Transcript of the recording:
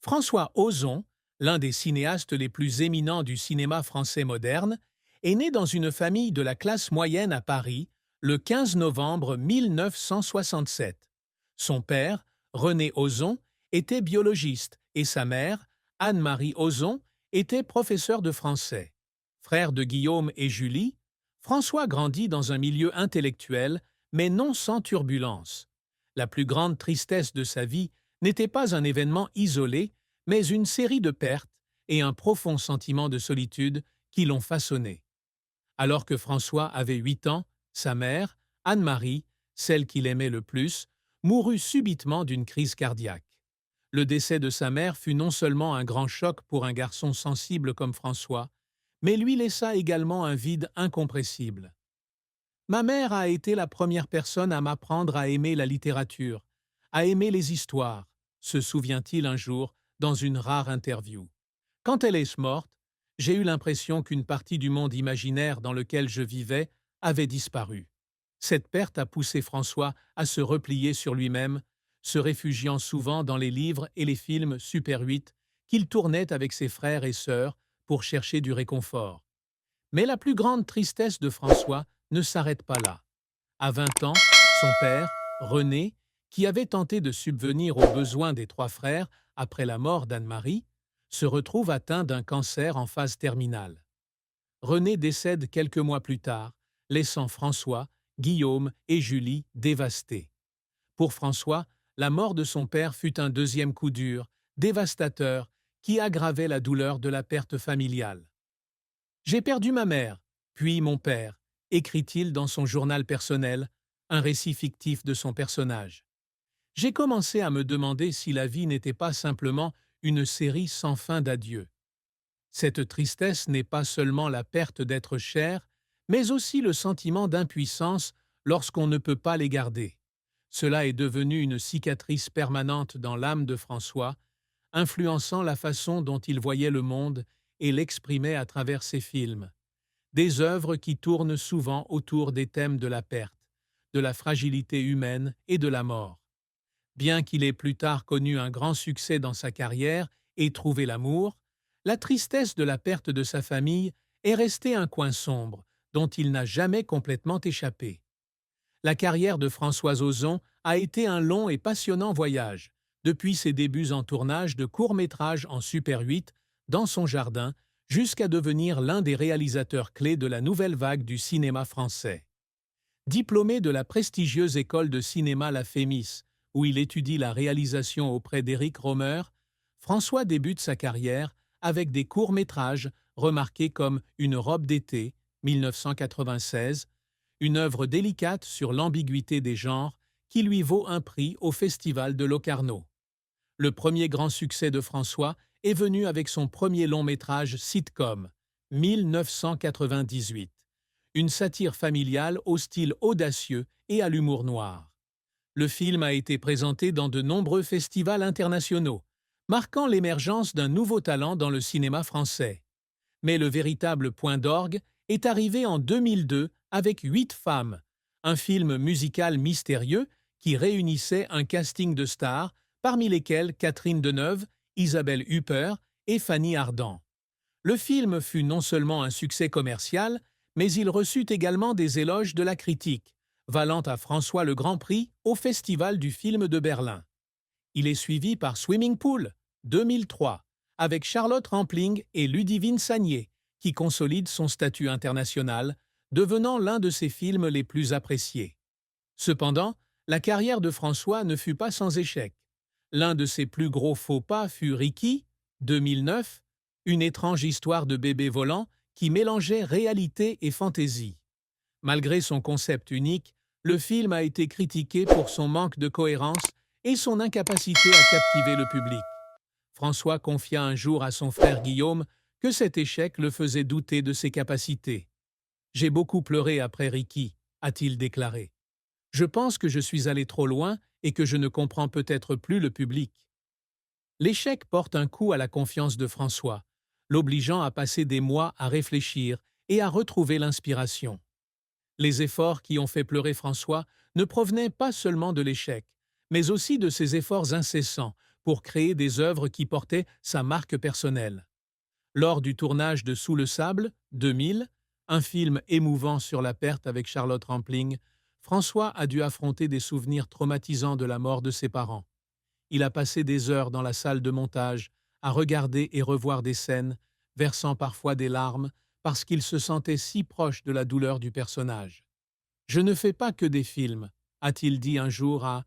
François Ozon, l'un des cinéastes les plus éminents du cinéma français moderne, est né dans une famille de la classe moyenne à Paris le 15 novembre 1967. Son père, René Ozon, était biologiste et sa mère, Anne-Marie Ozon, était professeure de français. Frère de Guillaume et Julie, François grandit dans un milieu intellectuel, mais non sans turbulence. La plus grande tristesse de sa vie n'était pas un événement isolé, mais une série de pertes et un profond sentiment de solitude qui l'ont façonné. Alors que François avait 8 ans, sa mère, Anne-Marie, celle qu'il aimait le plus, mourut subitement d'une crise cardiaque. Le décès de sa mère fut non seulement un grand choc pour un garçon sensible comme François, mais lui laissa également un vide incompressible. Ma mère a été la première personne à m'apprendre à aimer la littérature, à aimer les histoires, se souvient-il un jour dans une rare interview. Quand elle est morte, j'ai eu l'impression qu'une partie du monde imaginaire dans lequel je vivais avait disparu. Cette perte a poussé François à se replier sur lui-même, se réfugiant souvent dans les livres et les films Super 8 qu'il tournait avec ses frères et sœurs pour chercher du réconfort. Mais la plus grande tristesse de François ne s'arrête pas là. À 20 ans, son père, René, qui avait tenté de subvenir aux besoins des trois frères après la mort d'Anne-Marie, se retrouve atteint d'un cancer en phase terminale. René décède quelques mois plus tard, laissant François, Guillaume et Julie dévastés. Pour François, la mort de son père fut un deuxième coup dur, dévastateur, qui aggravait la douleur de la perte familiale. J'ai perdu ma mère, puis mon père, écrit-il dans son journal personnel, un récit fictif de son personnage. J'ai commencé à me demander si la vie n'était pas simplement une série sans fin d'adieux. Cette tristesse n'est pas seulement la perte d'êtres chers, mais aussi le sentiment d'impuissance lorsqu'on ne peut pas les garder. Cela est devenu une cicatrice permanente dans l'âme de François, influençant la façon dont il voyait le monde et l'exprimait à travers ses films. Des œuvres qui tournent souvent autour des thèmes de la perte, de la fragilité humaine et de la mort. Bien qu'il ait plus tard connu un grand succès dans sa carrière et trouvé l'amour, la tristesse de la perte de sa famille est restée un coin sombre dont il n'a jamais complètement échappé. La carrière de François Ozon a été un long et passionnant voyage, depuis ses débuts en tournage de courts-métrages en Super 8 dans son jardin, jusqu'à devenir l'un des réalisateurs clés de la nouvelle vague du cinéma français. Diplômé de la prestigieuse école de cinéma La Fémis, où il étudie la réalisation auprès d'Éric Rohmer, François débute sa carrière avec des courts-métrages remarqués comme Une robe d'été, 1996, une œuvre délicate sur l'ambiguïté des genres qui lui vaut un prix au Festival de Locarno. Le premier grand succès de François est venu avec son premier long-métrage sitcom, 1998, une satire familiale au style audacieux et à l'humour noir. Le film a été présenté dans de nombreux festivals internationaux, marquant l'émergence d'un nouveau talent dans le cinéma français. Mais le véritable point d'orgue est arrivé en 2002 avec Huit femmes, un film musical mystérieux qui réunissait un casting de stars, parmi lesquelles Catherine Deneuve, Isabelle Huppert et Fanny Ardant. Le film fut non seulement un succès commercial, mais il reçut également des éloges de la critique, valant à François le Grand Prix au Festival du film de Berlin. Il est suivi par Swimming Pool, 2003, avec Charlotte Rampling et Ludivine Sagnier, qui consolide son statut international, devenant l'un de ses films les plus appréciés. Cependant, la carrière de François ne fut pas sans échec. L'un de ses plus gros faux pas fut Ricky, 2009, une étrange histoire de bébé volant qui mélangeait réalité et fantaisie. Malgré son concept unique, le film a été critiqué pour son manque de cohérence et son incapacité à captiver le public. François confia un jour à son frère Guillaume que cet échec le faisait douter de ses capacités. « J'ai beaucoup pleuré après Ricky », a-t-il déclaré. « Je pense que je suis allé trop loin et que je ne comprends peut-être plus le public. » L'échec porte un coup à la confiance de François, l'obligeant à passer des mois à réfléchir et à retrouver l'inspiration. Les efforts qui ont fait pleurer François ne provenaient pas seulement de l'échec, mais aussi de ses efforts incessants pour créer des œuvres qui portaient sa marque personnelle. Lors du tournage de Sous le sable, 2000, un film émouvant sur la perte avec Charlotte Rampling, François a dû affronter des souvenirs traumatisants de la mort de ses parents. Il a passé des heures dans la salle de montage, à regarder et revoir des scènes, versant parfois des larmes, parce qu'il se sentait si proche de la douleur du personnage. « Je ne fais pas que des films », a-t-il dit un jour à